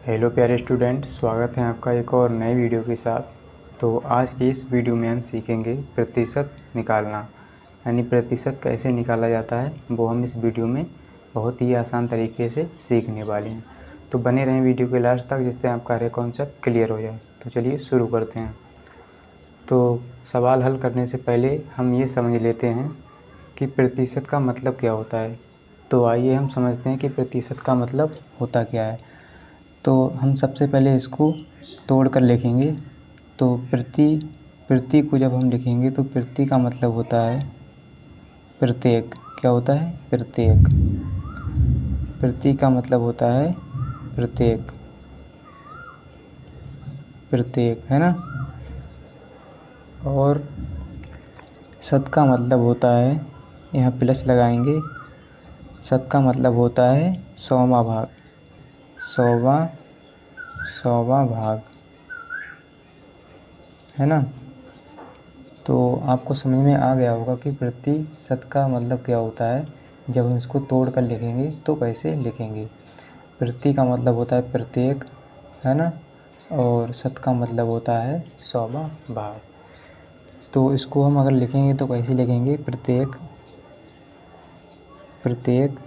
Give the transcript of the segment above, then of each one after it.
Hello प्यारे student, स्वागत है आपका एक और नए वीडियो के साथ। तो आज की इस वीडियो में हम सीखेंगे प्रतिशत निकालना, यानी प्रतिशत कैसे निकाला जाता है वो हम इस वीडियो में बहुत ही आसान तरीके से सीखने वाले हैं। तो बने रहें वीडियो के लास्ट तक, जिससे आपका हर कॉन्सेप्ट क्लियर हो जाए। तो चलिए शुरू करते हैं। तो सवाल हल करने से पहले हम ये समझ लेते हैं कि प्रतिशत का मतलब क्या होता है। तो आइए हम समझते हैं कि प्रतिशत का मतलब होता क्या है। तो हम सबसे पहले इसको तोड़ कर लिखेंगे। तो प्रति को जब हम लिखेंगे तो प्रति का मतलब होता है प्रत्येक। क्या होता है? प्रत्येक। प्रति का मतलब होता है प्रत्येक, प्रत्येक, है ना। और शत का मतलब होता है, यहाँ प्लस लगाएंगे, शत का मतलब होता है 100वां भाग, 100वां भाग, है ना। तो आपको समझ में आ गया होगा कि प्रतिशत का मतलब क्या होता है। जब हम इसको तोड़ कर लिखेंगे तो कैसे लिखेंगे। प्रति का मतलब होता है प्रत्येक, है ना। और शत का मतलब होता है 100वां भाग। तो इसको हम अगर लिखेंगे तो कैसे लिखेंगे? प्रत्येक, प्रत्येक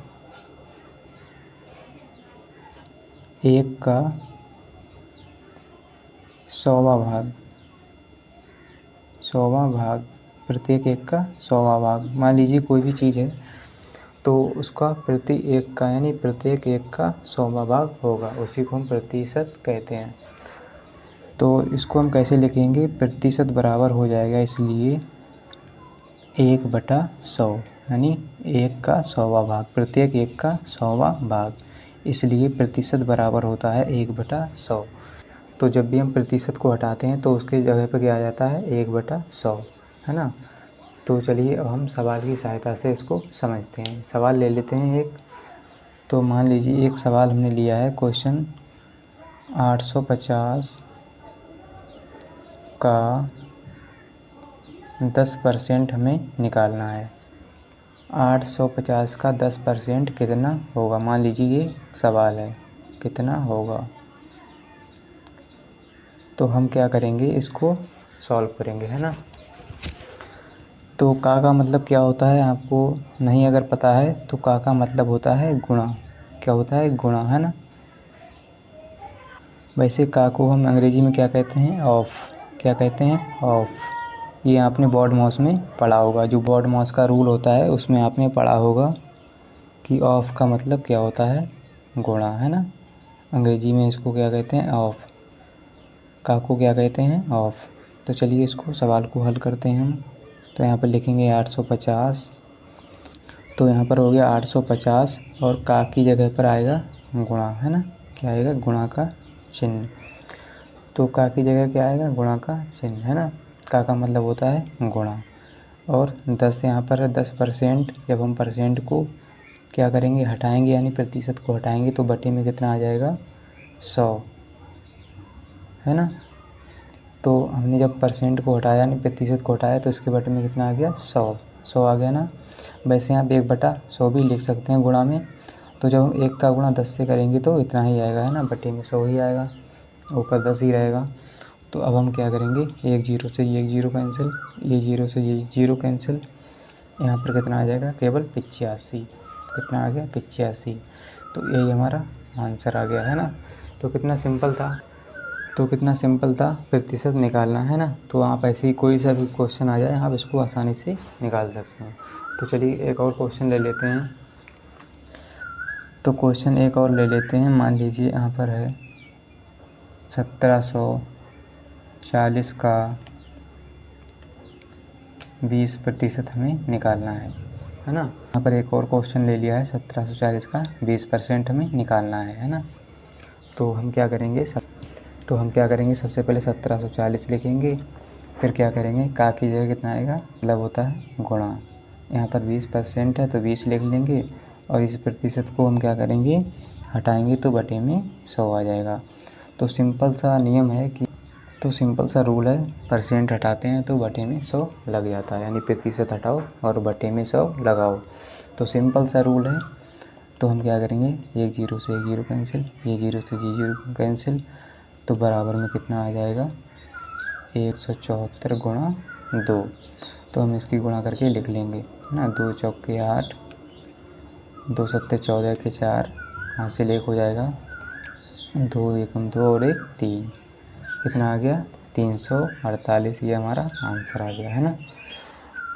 एक का 100वां भाग, 100वां भाग, प्रत्येक एक का 100वां भाग। मान लीजिए कोई भी चीज़ है तो उसका प्रति एक का, यानी प्रत्येक एक का 100वां भाग होगा, उसी को हम प्रतिशत कहते हैं। तो इसको हम कैसे लिखेंगे? प्रतिशत बराबर हो जाएगा, इसलिए 1/100, यानी एक का 100वां भाग, प्रत्येक एक का 100वां भाग, इसलिए प्रतिशत बराबर होता है 1/100। तो जब भी हम प्रतिशत को हटाते हैं तो उसके जगह पर क्या आ जाता है? 1/100, है ना। तो चलिए अब हम सवाल की सहायता से इसको समझते हैं। सवाल ले लेते हैं एक। तो मान लीजिए एक सवाल हमने लिया है, क्वेश्चन 850 का 10% हमें निकालना है। 850 का 10% कितना होगा? मान लीजिए ये सवाल है, कितना होगा। तो हम क्या करेंगे, इसको सॉल्व करेंगे, है ना। तो का मतलब क्या होता है आपको नहीं अगर पता है तो का मतलब होता है गुणा। क्या होता है? गुणा, है ना। वैसे का को हम अंग्रेजी में क्या कहते हैं? ऑफ। क्या कहते हैं? ऑफ। ये आपने बोर्ड माउस में पढ़ा होगा, जो बोर्ड माउस का रूल होता है उसमें आपने पढ़ा होगा कि ऑफ का मतलब क्या होता है? गुणा, है ना। अंग्रेजी में इसको क्या कहते हैं? ऑफ। का को क्या कहते हैं? ऑफ। तो चलिए इसको सवाल को हल करते हैं हम। तो यहाँ पर लिखेंगे 850। तो यहाँ पर हो गया 850 और का की जगह पर आएगा गुणा, है ना। क्या आएगा? गुणा का चिन्ह। तो का की जगह क्या आएगा? गुणा का चिन्ह, है ना। का मतलब होता है गुणा। और 10 यहाँ पर है 10%। जब हम परसेंट को क्या करेंगे? हटाएंगे, यानी प्रतिशत को हटाएंगे तो बटे में कितना आ जाएगा? 100, है ना। तो हमने जब परसेंट को हटाया, यानी प्रतिशत को हटाया, तो इसके बटे में कितना आ गया? 100 आ गया ना। वैसे आप 1/100 भी लिख सकते हैं गुणा में। तो जब हम 1 का गुणा 10 से करेंगे तो इतना ही आएगा, है ना, बटे में 100 ही आएगा, ऊपर 10 ही रहेगा। तो अब हम क्या करेंगे? एक जीरो से ये जीरो कैंसिल, ये जीरो से ये जीरो कैंसिल, यहाँ पर कितना आ जाएगा? केवल 85। कितना आ गया? 85। तो यही हमारा आंसर आ गया, है ना। तो कितना सिंपल था। प्रतिशत निकालना, है ना। तो आप ऐसे ही कोई सा भी क्वेश्चन आ जाए आप इसको आसानी से निकाल सकते हैं। तो चलिए एक और क्वेश्चन ले लेते हैं। तो क्वेश्चन एक और ले लेते हैं। मान लीजिए यहाँ पर है 1740 का 20% हमें निकालना है ना। यहाँ पर एक और क्वेश्चन ले लिया है 1740 का 20% हमें निकालना है ना। तो हम क्या करेंगे? सबसे पहले 1740 लिखेंगे, फिर क्या करेंगे? का की जगह कितना आएगा? मतलब होता है गुणा। यहाँ पर 20% है तो 20 लिख लेंगे, और इस प्रतिशत को हम क्या करेंगे? हटाएंगे तो बटे में 100 आ जाएगा। तो सिंपल सा नियम है कि सिंपल सा रूल है, परसेंट हटाते हैं तो बटे में 100 लग जाता है, यानी प्रतिशत हटाओ और बटे में 100 लगाओ। तो सिंपल सा रूल है। तो हम क्या करेंगे, एक जीरो से एक जीरो कैंसिल, ये जीरो से जी जीरो कैंसिल, तो बराबर में कितना आ जाएगा 174 गुणा 2। तो हम इसकी गुणा करके लिख लेंगे, है ना। 2 चौके 8, 2 सत्ते 14 के 4, हासिल 1 हो जाएगा, 2 एकम 2 और 1 3, कितना आ गया 348। ये हमारा आंसर आ गया, है ना।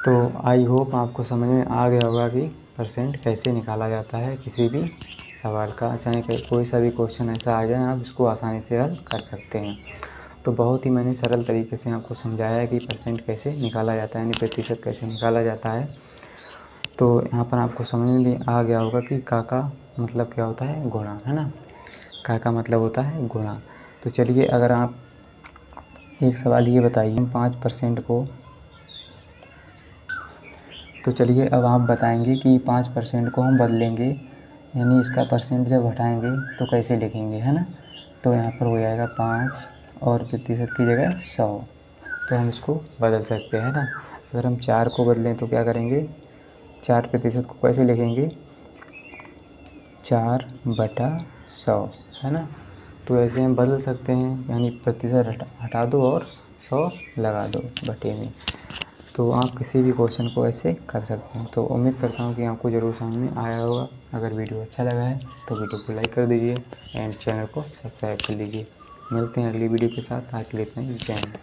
तो आई होप आपको समझ में आ गया होगा कि परसेंट कैसे निकाला जाता है किसी भी सवाल का। चाहे कोई सा भी क्वेश्चन ऐसा आ जाए, आप इसको आसानी से हल कर सकते हैं। तो बहुत ही मैंने सरल तरीके से आपको समझाया है कि परसेंट कैसे निकाला जाता है, यानी प्रतिशत कैसे निकाला जाता है। तो यहाँ पर आपको समझ में भी आ गया होगा कि का मतलब क्या होता है, गुणा, है ना। का मतलब होता है गुणा। तो चलिए, अगर आप एक सवाल ये बताइए, हम 5% को, तो चलिए अब आप बताएंगे कि 5% को हम बदलेंगे, यानी इसका परसेंट जब हटाएंगे तो कैसे लिखेंगे, है ना। तो यहाँ पर हो जाएगा 5 और प्रतिशत की जगह 100, तो हम इसको बदल सकते हैं ना। अगर हम 4 को बदलें तो क्या करेंगे, 4% को कैसे लिखेंगे, 4/100, है ना। तो ऐसे हम बदल सकते हैं, यानी प्रतिशत हटा दो और 100 लगा दो बटे में। तो आप किसी भी क्वेश्चन को ऐसे कर सकते हैं। तो उम्मीद करता हूँ कि आपको ज़रूर समझ में आया होगा। अगर वीडियो अच्छा लगा है तो वीडियो को लाइक कर दीजिए एंड चैनल को सब्सक्राइब कर लीजिए। मिलते हैं अगली वीडियो के साथ। आज के लिए इतना ही, जय हिंद।